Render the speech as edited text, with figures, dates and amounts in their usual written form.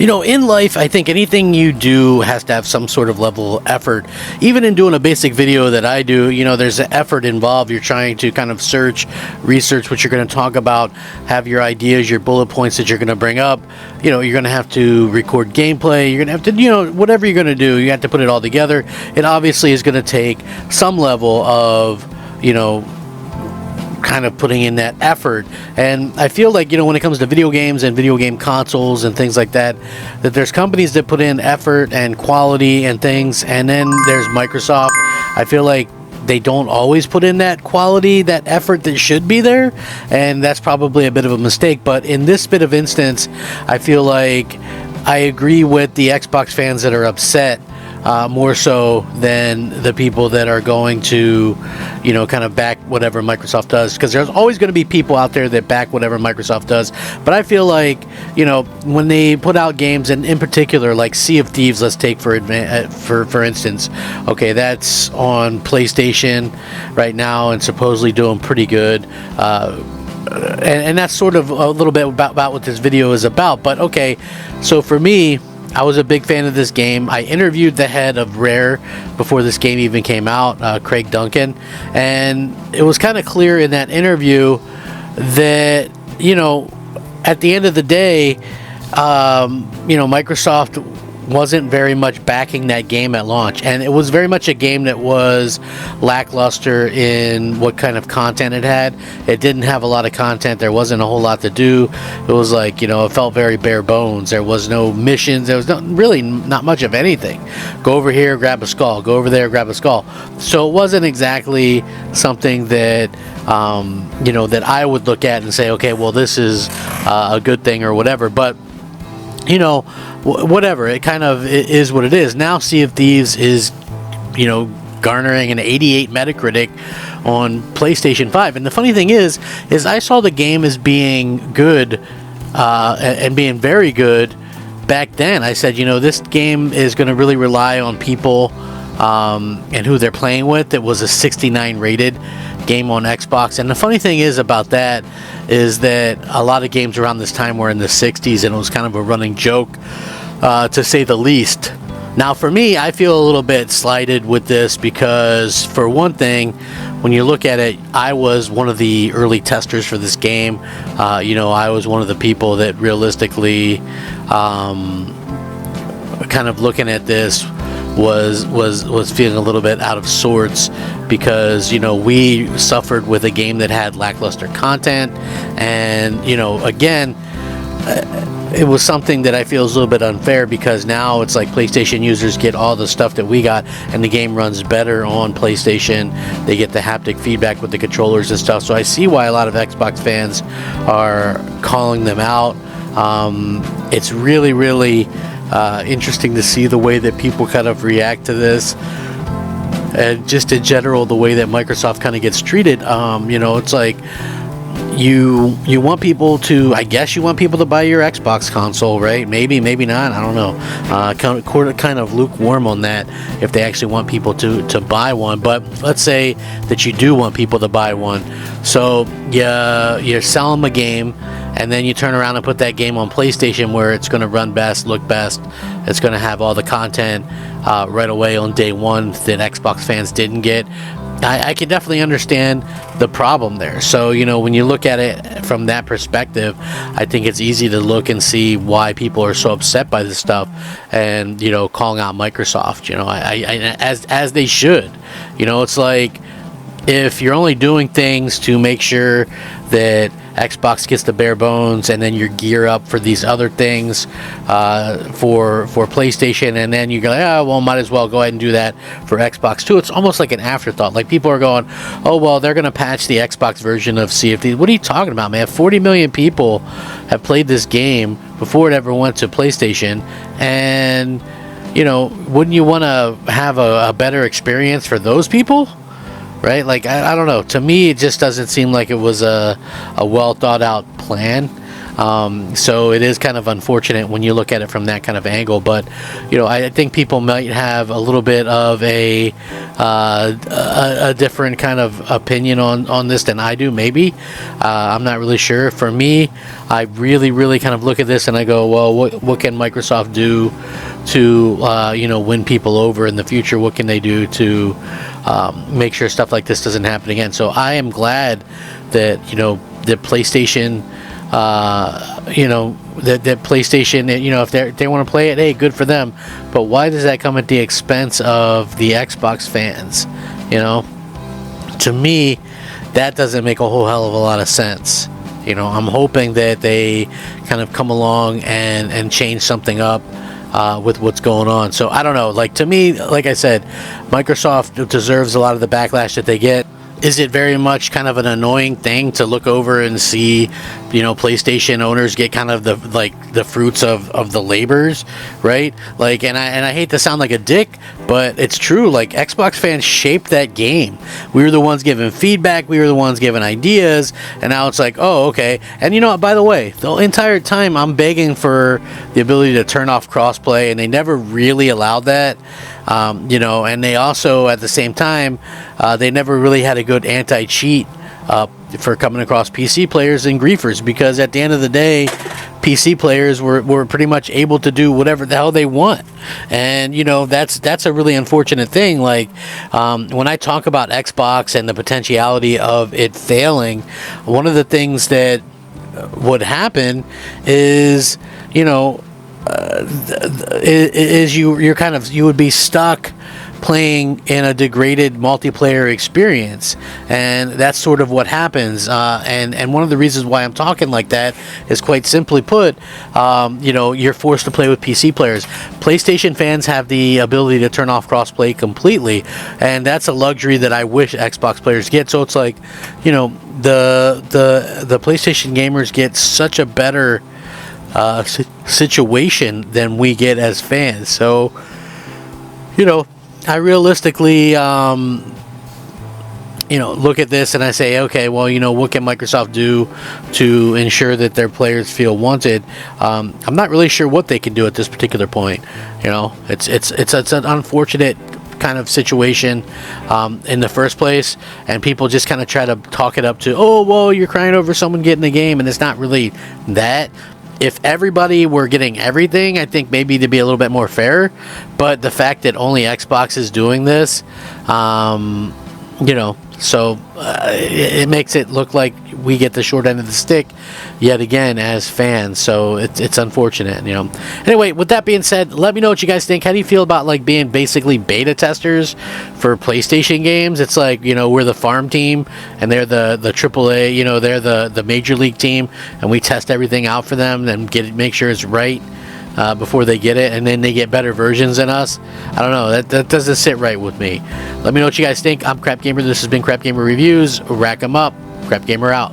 In life, I think anything you do has to have some sort of level of effort. Even in doing a basic video that I do, there's an effort involved. You're trying to kind of research what you're going to talk about, have your ideas, your bullet points that you're going to bring up. You're going to have to record gameplay. You're going to have to, whatever you're going to do, you have to put it all together. It obviously is going to take some level of, kind of putting in that effort. And I feel like, when it comes to video games and video game consoles and things like that there's companies that put in effort and quality and things, and then there's Microsoft. I feel like they don't always put in that quality, that effort that should be there, and that's probably a bit of a mistake. But in this bit of instance, I feel like I agree with the Xbox fans that are upset, more so than the people that are going to, kind of back whatever Microsoft does, because there's always going to be people out there that back whatever Microsoft does. But I feel like, when they put out games, and in particular, like Sea of Thieves, let's take for instance, okay, that's on PlayStation right now and supposedly doing pretty good. And that's sort of a little bit about what this video is about. But okay, so for me, I was a big fan of this game. I interviewed the head of Rare before this game even came out, Craig Duncan, and it was kind of clear in that interview that, at the end of the day, Microsoft wasn't very much backing that game at launch, and it was very much a game that was lackluster in what kind of content it had. It didn't have a lot of content. There wasn't a whole lot to do. It was like, it felt very bare bones. There was no missions. There was not much of anything. Go over here, grab a skull. Go over there, grab a skull. So it wasn't exactly something that that I would look at and say, okay, well, this is a good thing or whatever. But whatever, it kind of is what it is. Now Sea of Thieves is, garnering an 88 Metacritic on PlayStation 5. And the funny thing is I saw the game as being good, and being very good back then. I said, this game is going to really rely on people, and who they're playing with. It was a 69 rated game on Xbox. And the funny thing is about that is that a lot of games around this time were in the 60s, and it was kind of a running joke, to say the least. Now for me, I feel a little bit slighted with this because, for one thing, when you look at it, I was one of the early testers for this game. I was one of the people that realistically, kind of looking at this, was feeling a little bit out of sorts, because we suffered with a game that had lackluster content, and again, it was something that I feel is a little bit unfair, because now it's like PlayStation users get all the stuff that we got, and the game runs better on PlayStation. They get the haptic feedback with the controllers and stuff. So I see why a lot of Xbox fans are calling them out. It's really, really interesting to see the way that people kind of react to this, and just in general the way that Microsoft kind of gets treated. It's like you want people to, I guess you want people to buy your Xbox console, right? Maybe not, I don't know. Kind of lukewarm on that, if they actually want people to buy one. But let's say that you do want people to buy one, so you sell them a game, and then you turn around and put that game on PlayStation, where it's going to run best, look best, it's going to have all the content right away on day one that Xbox fans didn't get. I can definitely understand the problem there. So, when you look at it from that perspective, I think it's easy to look and see why people are so upset by this stuff, and, calling out Microsoft, as they should. It's like, if you're only doing things to make sure that Xbox gets the bare bones, and then you gear up for these other things for PlayStation, and then you go, well, might as well go ahead and do that for Xbox too. It's almost like an afterthought. Like, people are going, oh, well, they're going to patch the Xbox version of Sea of Thieves. What are you talking about, man? 40 million people have played this game before it ever went to PlayStation, and wouldn't you want to have a better experience for those people? Right? Like, I don't know. To me, it just doesn't seem like it was a well thought out plan. So it is kind of unfortunate when you look at it from that kind of angle. But I think people might have a little bit of a different kind of opinion on this than I do. Maybe I'm not really sure. For me, I really kind of look at this and I go, well, what can Microsoft do to win people over in the future? What can they do to make sure stuff like this doesn't happen again? So I am glad that the PlayStation, that PlayStation, if they want to play it, hey, good for them. But why does that come at the expense of the Xbox fans? To me, that doesn't make a whole hell of a lot of sense. I'm hoping that they kind of come along and change something up with what's going on. So I don't know. Like, to me, like I said, Microsoft deserves a lot of the backlash that they get. Is it very much kind of an annoying thing to look over and see, PlayStation owners get kind of the fruits of the labors, right? Like, and I hate to sound like a dick, but it's true. Like, Xbox fans shaped that game. We were the ones giving feedback. We were the ones giving ideas. And now it's like, oh, okay. And by the way, the entire time I'm begging for the ability to turn off crossplay, and they never really allowed that. And they also, at the same time, they never really had a good anti-cheat for coming across PC players and griefers, because at the end of the day, PC players were pretty much able to do whatever the hell they want. And that's a really unfortunate thing. Like, when I talk about Xbox and the potentiality of it failing, one of the things that would happen is you would be stuck playing in a degraded multiplayer experience, and that's sort of what happens. And one of the reasons why I'm talking like that is, quite simply put, you're forced to play with PC players. PlayStation fans have the ability to turn off crossplay completely, and that's a luxury that I wish Xbox players get. So it's like, the PlayStation gamers get such a better situation than we get as fans. So I realistically look at this and I say, okay, well, what can Microsoft do to ensure that their players feel wanted? I'm not really sure what they can do at this particular point. It's an unfortunate kind of situation in the first place, and people just kind of try to talk it up to, oh, well, you're crying over someone getting the game, and it's not really that. If everybody were getting everything, I think maybe to be a little bit more fair. But the fact that only Xbox is doing this, it makes it look like we get the short end of the stick yet again as fans. So it's unfortunate, Anyway, with that being said, let me know what you guys think. How do you feel about like being basically beta testers for PlayStation games? It's like, we're the farm team and they're the AAA, they're the major league team, and we test everything out for them and make sure it's right before they get it, and then they get better versions than us. I don't know, that doesn't sit right with me. Let me know what you guys think. I'm Crap Gamer. This has been Crap Gamer Reviews. Rack 'em up. Crap Gamer out.